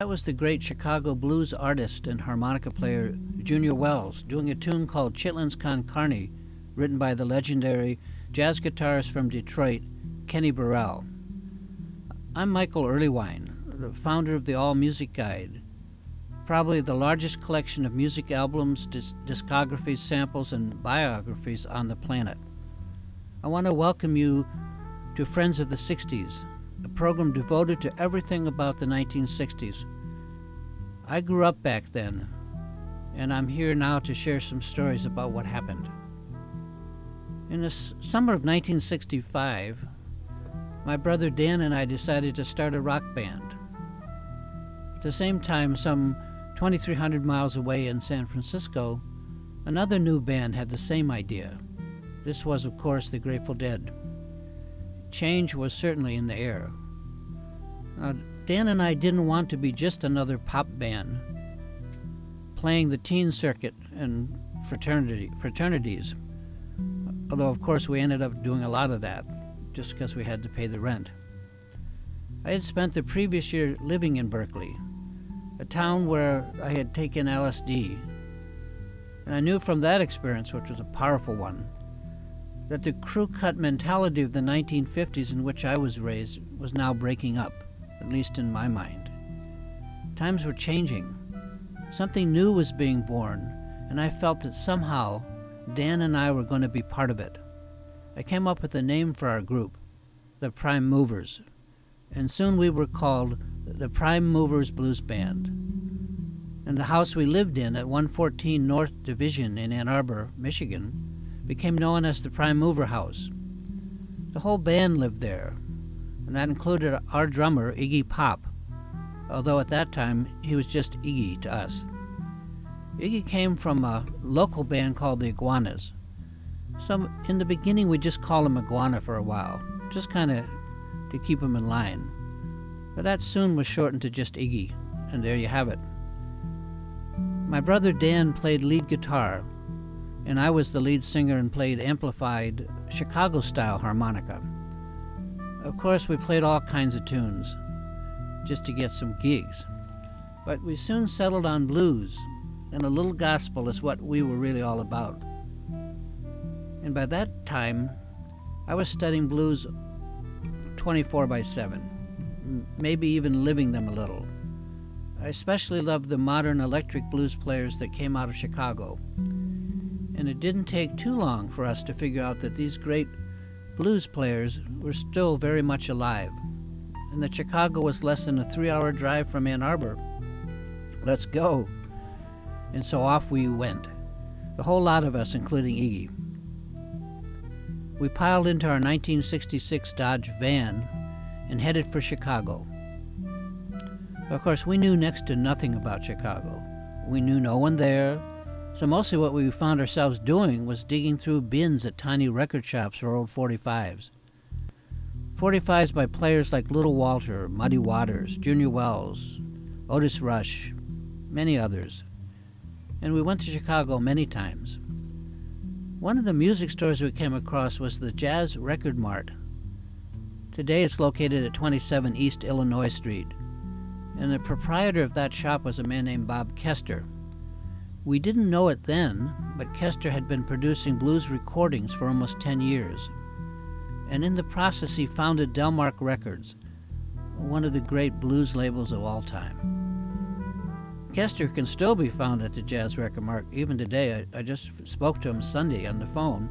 That was the great Chicago blues artist and harmonica player Junior Wells doing a tune called Chitlins Con Carne, written by the legendary jazz guitarist from Detroit, Kenny Burrell. I'm Michael Erlewine, the founder of the All Music Guide, probably the largest collection of music albums, discographies, samples, and biographies on the planet. I want to welcome you to Friends of the 60s, a program devoted to everything about the 1960s. I grew up back then, and I'm here now to share some stories about what happened. In the summer of 1965, my brother Dan and I decided to start a rock band. At the same time, some 2,300 miles away in San Francisco, another new band had the same idea. This was, of course, the Grateful Dead. Change was certainly in the air. Now, Dan and I didn't want to be just another pop band playing the teen circuit and fraternities, although of course we ended up doing a lot of that just because we had to pay the rent. I had spent the previous year living in Berkeley, a town where I had taken LSD, and I knew from that experience, which was a powerful one, that the crew cut mentality of the 1950s in which I was raised was now breaking up, at least in my mind. Times were changing. Something new was being born, and I felt that somehow Dan and I were going to be part of it. I came up with a name for our group, the Prime Movers, and soon we were called the Prime Movers Blues Band. And the house we lived in at 114 North Division in Ann Arbor, Michigan, became known as the Prime Mover House. The whole band lived there, and that included our drummer, Iggy Pop, although at that time he was just Iggy to us. Iggy came from a local band called the Iguanas. So in the beginning we just called him Iguana for a while, just kind of to keep him in line. But that soon was shortened to just Iggy, and there you have it. My brother Dan played lead guitar, and I was the lead singer and played amplified Chicago-style harmonica. Of course, we played all kinds of tunes, just to get some gigs. But we soon settled on blues, and a little gospel is what we were really all about. And by that time, I was studying blues 24/7, maybe even living them a little. I especially loved the modern electric blues players that came out of Chicago. And it didn't take too long for us to figure out that these great blues players were still very much alive, and that Chicago was less than a 3-hour drive from Ann Arbor. Let's go. And so off we went, the whole lot of us, including Iggy. We piled into our 1966 Dodge van and headed for Chicago. Of course, we knew next to nothing about Chicago. We knew no one there, so mostly what we found ourselves doing was digging through bins at tiny record shops for old 45s. 45s by players like Little Walter, Muddy Waters, Junior Wells, Otis Rush, many others. And we went to Chicago many times. One of the music stores we came across was the Jazz Record Mart. Today it's located at 27 East Illinois Street, and the proprietor of that shop was a man named Bob Kester. We didn't know it then, but Kester had been producing blues recordings for almost 10 years. And in the process, he founded Delmark Records, one of the great blues labels of all time. Kester can still be found at the Jazz Record Mart even today. I just spoke to him Sunday on the phone,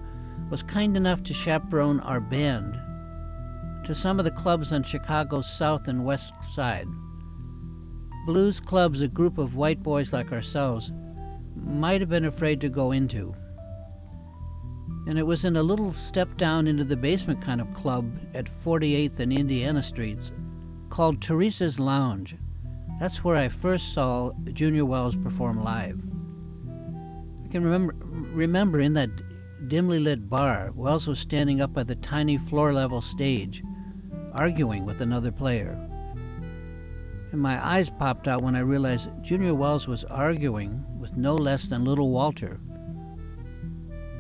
was kind enough to chaperone our band to some of the clubs on Chicago's south and west side. Blues clubs a group of white boys like ourselves might have been afraid to go into. And it was in a little step down into the basement kind of club at 48th and Indiana Streets called Teresa's Lounge. That's where I first saw Junior Wells perform live. I can remember in that dimly lit bar, Wells was standing up at the tiny floor-level stage, arguing with another player. And my eyes popped out when I realized Junior Wells was arguing with no less than Little Walter,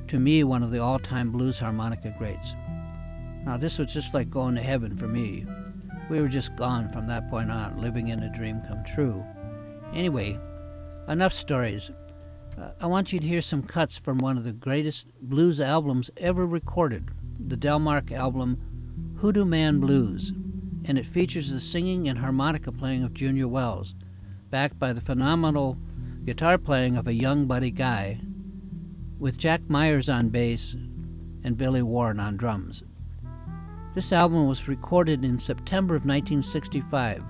to me one of the all-time blues harmonica greats. Now this was just like going to heaven for me. We were just gone from that point on, living in a dream come true. Anyway, enough stories. I want you to hear some cuts from one of the greatest blues albums ever recorded, the Delmark album Hoodoo Man Blues, and it features the singing and harmonica playing of Junior Wells, backed by the phenomenal guitar playing of a young Buddy Guy, with Jack Myers on bass and Billy Warren on drums. This album was recorded in September of 1965,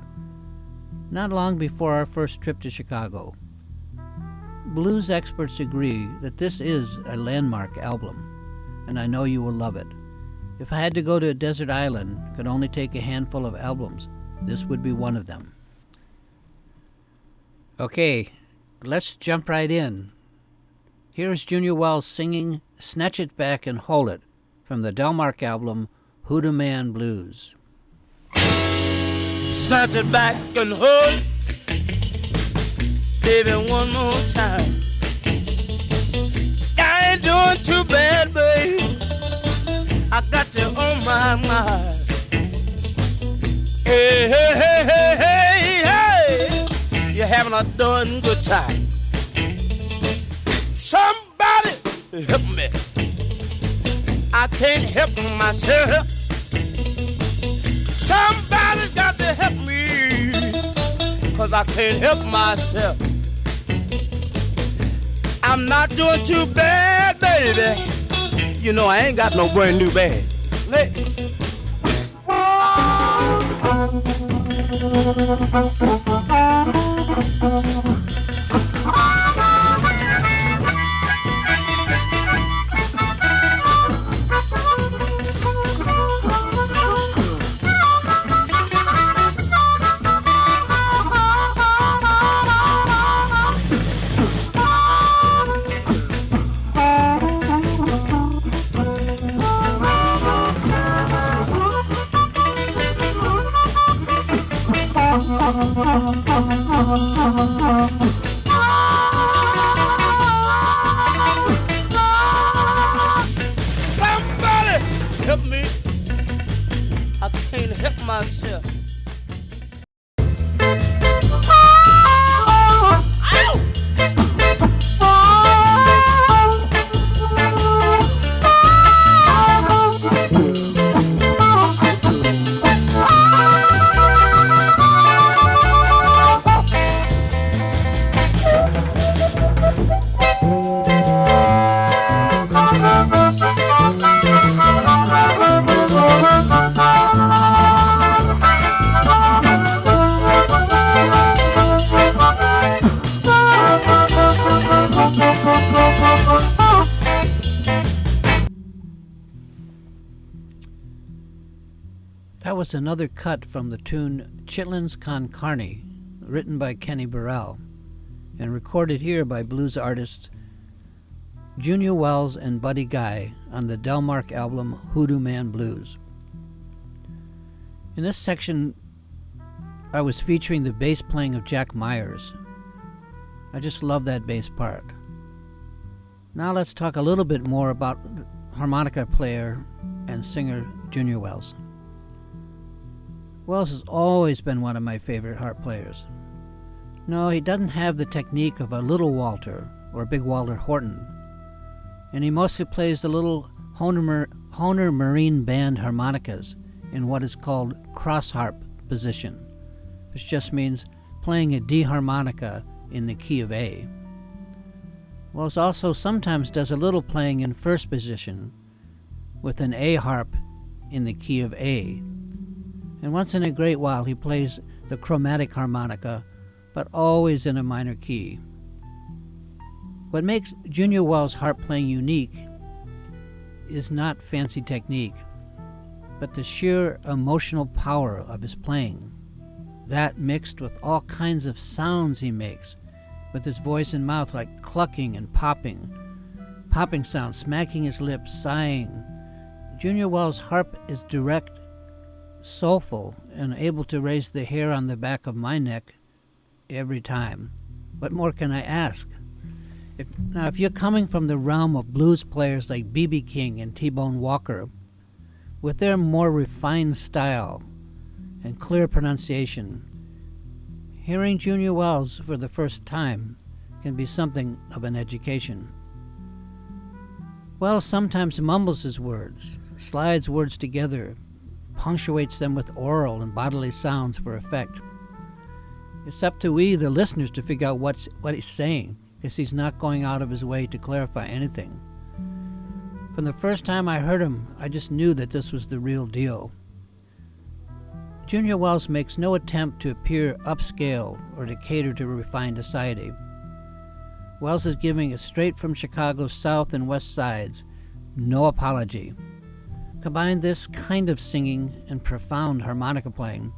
not long before our first trip to Chicago. Blues experts agree that this is a landmark album, and I know you will love it. If I had to go to a desert island, could only take a handful of albums, this would be one of them. Okay, let's jump right in. Here's Junior Wells singing Snatch It Back and Hold It from the Delmark album Hoodoo Man Blues. Snatch it back and hold, baby, one more time. I ain't doing too bad, babe. I got you on my mind. Hey, hey, hey, hey, hey, hey. You're having a darn good time. Somebody help me. I can't help myself. Somebody's got to help me, 'cause I can't help myself. I'm not doing too bad, baby. You know I ain't got no brand new bag. Somebody help me. I can't help myself. That was another cut from the tune Chitlins Con Carne, written by Kenny Burrell, and recorded here by blues artists Junior Wells and Buddy Guy on the Delmark album Hoodoo Man Blues. In this section, I was featuring the bass playing of Jack Myers. I just love that bass part. Now let's talk a little bit more about the harmonica player and singer Junior Wells. Wells has always been one of my favorite harp players. No, he doesn't have the technique of a Little Walter or Big Walter Horton, and he mostly plays the little Hohner Marine Band harmonicas in what is called cross harp position, which just means playing a D harmonica in the key of A. Wells also sometimes does a little playing in first position with an A harp in the key of A. And once in a great while he plays the chromatic harmonica, but always in a minor key. What makes Junior Wells' harp playing unique is not fancy technique, but the sheer emotional power of his playing. That mixed with all kinds of sounds he makes, with his voice and mouth like clucking and popping sounds, smacking his lips, sighing. Junior Wells' harp is direct, soulful, and able to raise the hair on the back of my neck every time. What more can I ask? If you're coming from the realm of blues players like B.B. King and T-Bone Walker, with their more refined style and clear pronunciation. Hearing Junior Wells for the first time can be something of an education. Wells sometimes mumbles his words, slides words together, punctuates them with oral and bodily sounds for effect. It's up to we, the listeners, to figure out what he's saying, because he's not going out of his way to clarify anything. From the first time I heard him, I just knew that this was the real deal. Junior Wells makes no attempt to appear upscale or to cater to refined society. Wells is giving it straight from Chicago's south and west sides, no apology. Combine this kind of singing and profound harmonica playing,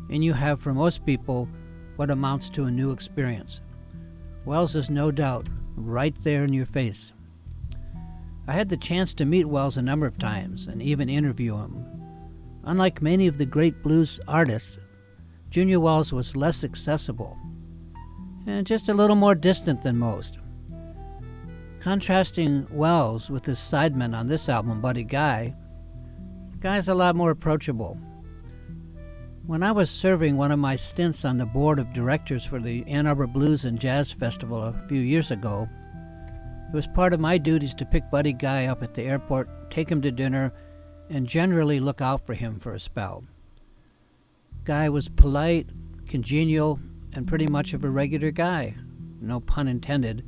and you have for most people what amounts to a new experience. Wells is no doubt right there in your face. I had the chance to meet Wells a number of times and even interview him. Unlike many of the great blues artists, Junior Wells was less accessible and just a little more distant than most. Contrasting Wells with his sideman on this album, Buddy Guy's a lot more approachable. When I was serving one of my stints on the board of directors for the Ann Arbor Blues and Jazz Festival a few years ago, it was part of my duties to pick Buddy Guy up at the airport, take him to dinner, and generally look out for him for a spell. Guy was polite, congenial, and pretty much of a regular guy, no pun intended,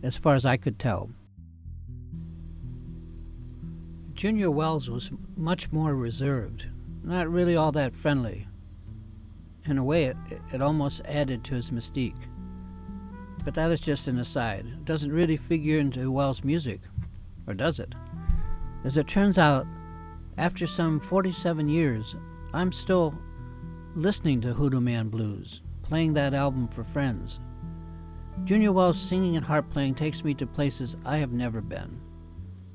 as far as I could tell. Junior Wells was much more reserved, not really all that friendly. In a way, it almost added to his mystique. But that is just an aside. It doesn't really figure into Wells' music, or does it? As it turns out, after some 47 years, I'm still listening to Hoodoo Man Blues, playing that album for friends. Junior Wells' singing and harp playing takes me to places I have never been,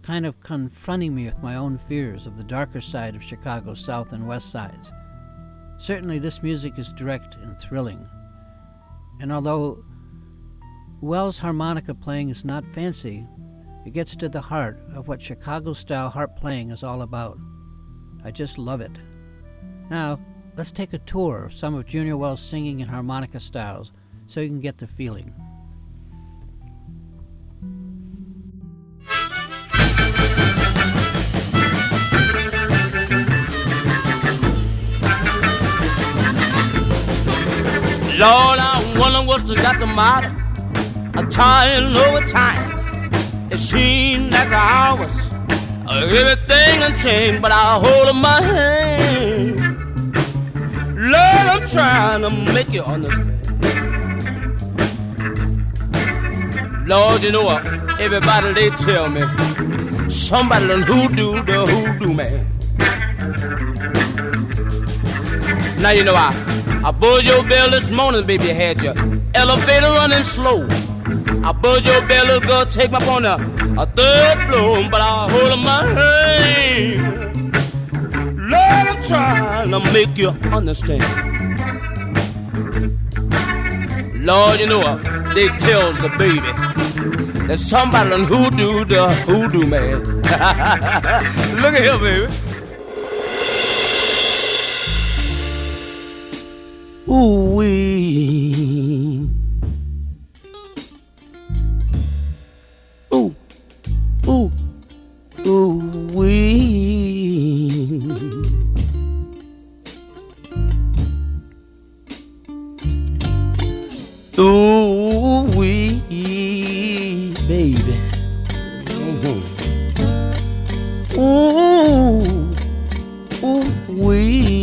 kind of confronting me with my own fears of the darker side of Chicago's south and west sides. Certainly this music is direct and thrilling. And although Wells' harmonica playing is not fancy, it gets to the heart of what Chicago-style harp playing is all about. I just love it. Now, let's take a tour of some of Junior Wells' singing and harmonica styles so you can get the feeling. Lord, I wonder what's got the matter. I'm trying over time. It seems like the hours, everything done changed, but I hold in my hand. Lord, I'm trying to make you understand. Lord, you know what? Everybody, they tell me somebody done hoodoo the hoodoo man. Now you know I buzzed your bell this morning, baby, had your elevator running slow. I buzzed your bell, little girl, take me up on a third floor, but I hold in my hand. Lord, I'm trying to make you understand. Lord, you know what? They tells the baby that somebody done hoodoo the hoodoo man. Look at here, baby. Ooh-wee. Ooh, ooh, ooh-wee. Ooh-wee, baby. Mm-hmm. Ooh, ooh-wee.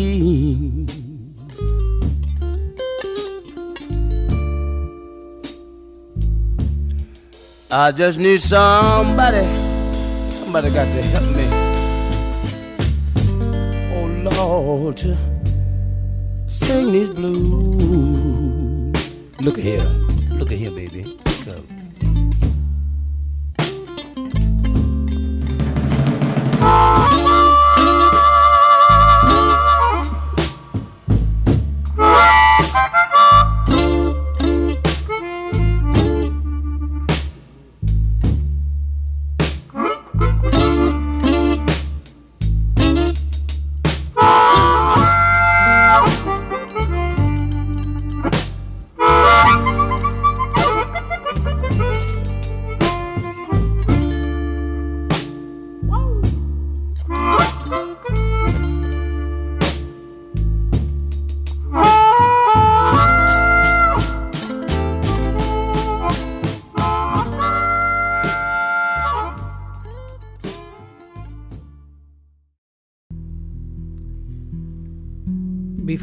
I just need somebody got to help me. Oh Lord, to sing these blues. Look at here, baby. Come.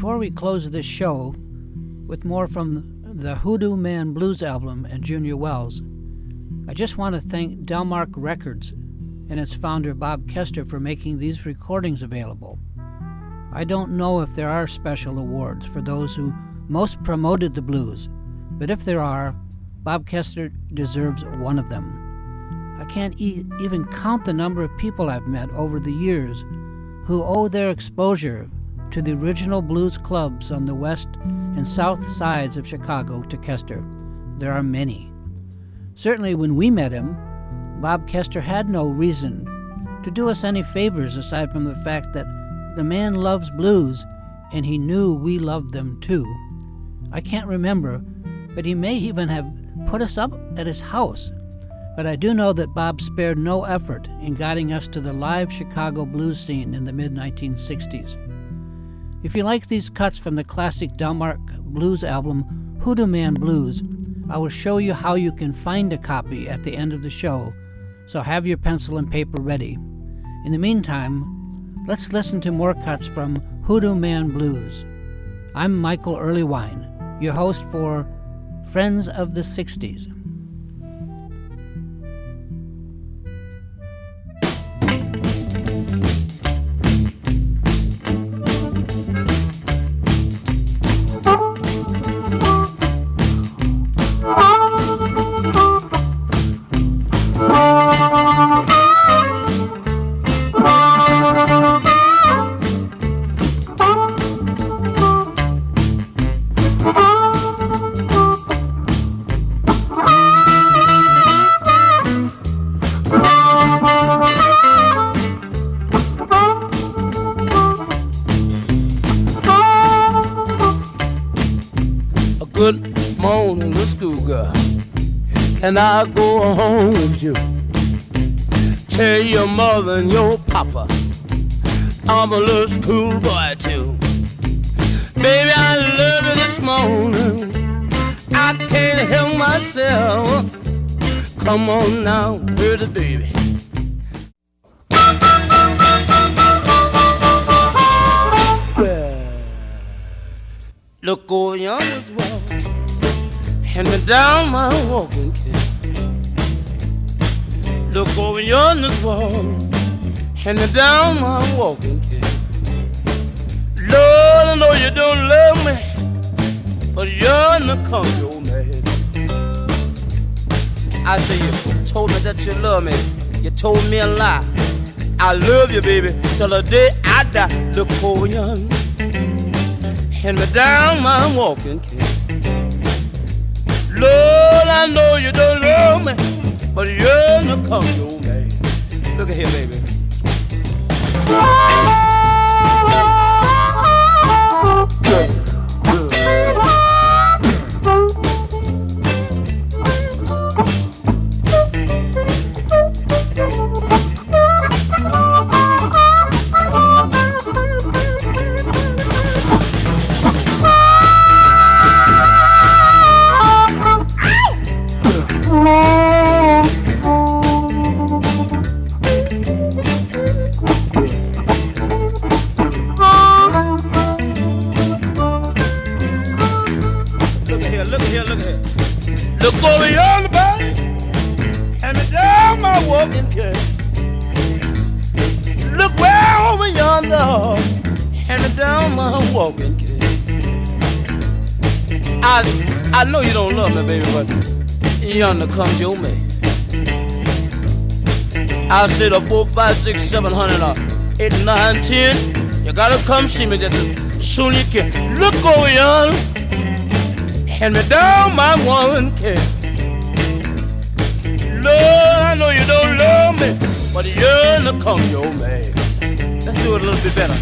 Before we close this show with more from the Hoodoo Man Blues album and Junior Wells, I just want to thank Delmark Records and its founder Bob Kester for making these recordings available. I don't know if there are special awards for those who most promoted the blues, but if there are, Bob Kester deserves one of them. I can't even count the number of people I've met over the years who owe their exposure to the original blues clubs on the west and south sides of Chicago to Kester. There are many. Certainly when we met him, Bob Kester had no reason to do us any favors aside from the fact that the man loves blues and he knew we loved them too. I can't remember, but he may even have put us up at his house. But I do know that Bob spared no effort in guiding us to the live Chicago blues scene in the mid-1960s. If you like these cuts from the classic Delmark Blues album, Hoodoo Man Blues, I will show you how you can find a copy at the end of the show, so have your pencil and paper ready. In the meantime, let's listen to more cuts from Hoodoo Man Blues. I'm Michael Erlewine, your host for Friends of the 60s. Good morning, little schoolgirl. Can I go home with you? Tell your mother and your papa I'm a little schoolboy too. Baby, I love you this morning. I can't help myself. Come on now, pretty baby. Well, look over yonder's wall. Hand me down my walking cane. Look over yonder's wall. Hand me down my walking cane. Lord, I know you don't love me, but yonder comes your man. I say you told me that you love me. You told me a lie. I love you, baby, till the day I die. Look over yonder. Hand me down my walking cane. Lord, I know you don't love me, but you're not come your man. Look at here, baby. Look over yonder, baby, hand me down my walking cane. Look way over yonder, hand me down my walking cane. I know you don't love me, baby, but yonder comes your man. I said a 4, 5, 6, 700, 8, 9, 10. You gotta come see me just as soon as you can. Look over yonder. Hand me down my one cane. Lord, I know you don't love me, but you're gonna come your man. Let's do it a little bit better.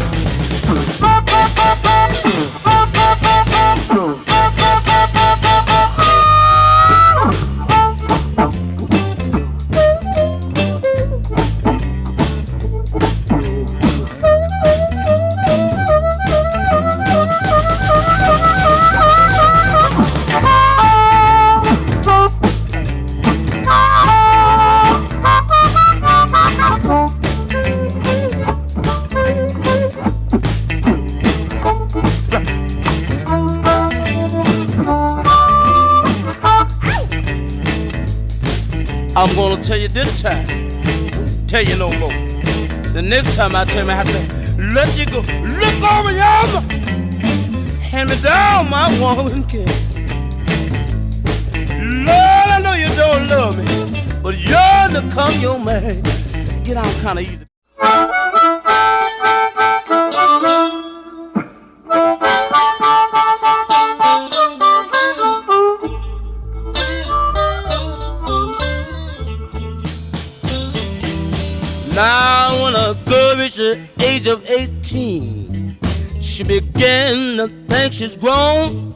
I'm gonna tell you this time. Won't tell you no more. The next time I tell me I have to let you go. Look over yonder. Hand me down my woman can. Lord, I know you don't love me, but yonder come your man. Get out kind of easy. Now when a girl reaches the age of 18, she began to think she's grown.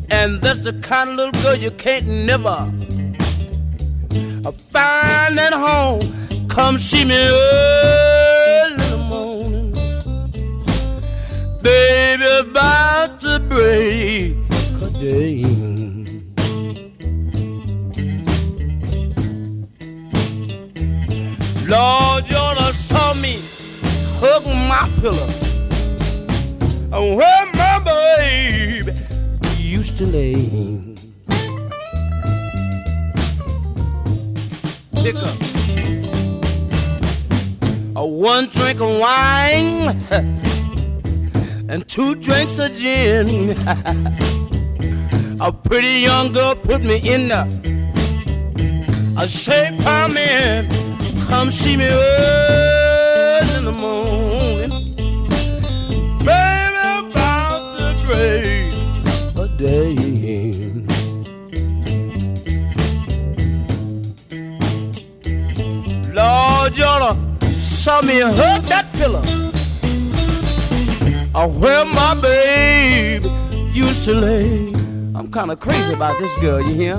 And that's the kind of little girl you can't never find at home. Come see me early in the morning, baby, about to break a day. Lord, you oughta saw me hug my pillow where my baby used to lay. Pick up one drink of wine and 2 drinks of gin. A pretty young girl put me in there. I say, come in, come see me early in the morning, baby, about to break a day. Lord, you oughta saw me hug that pillow where my baby used to lay. I'm kinda crazy about this girl, you hear?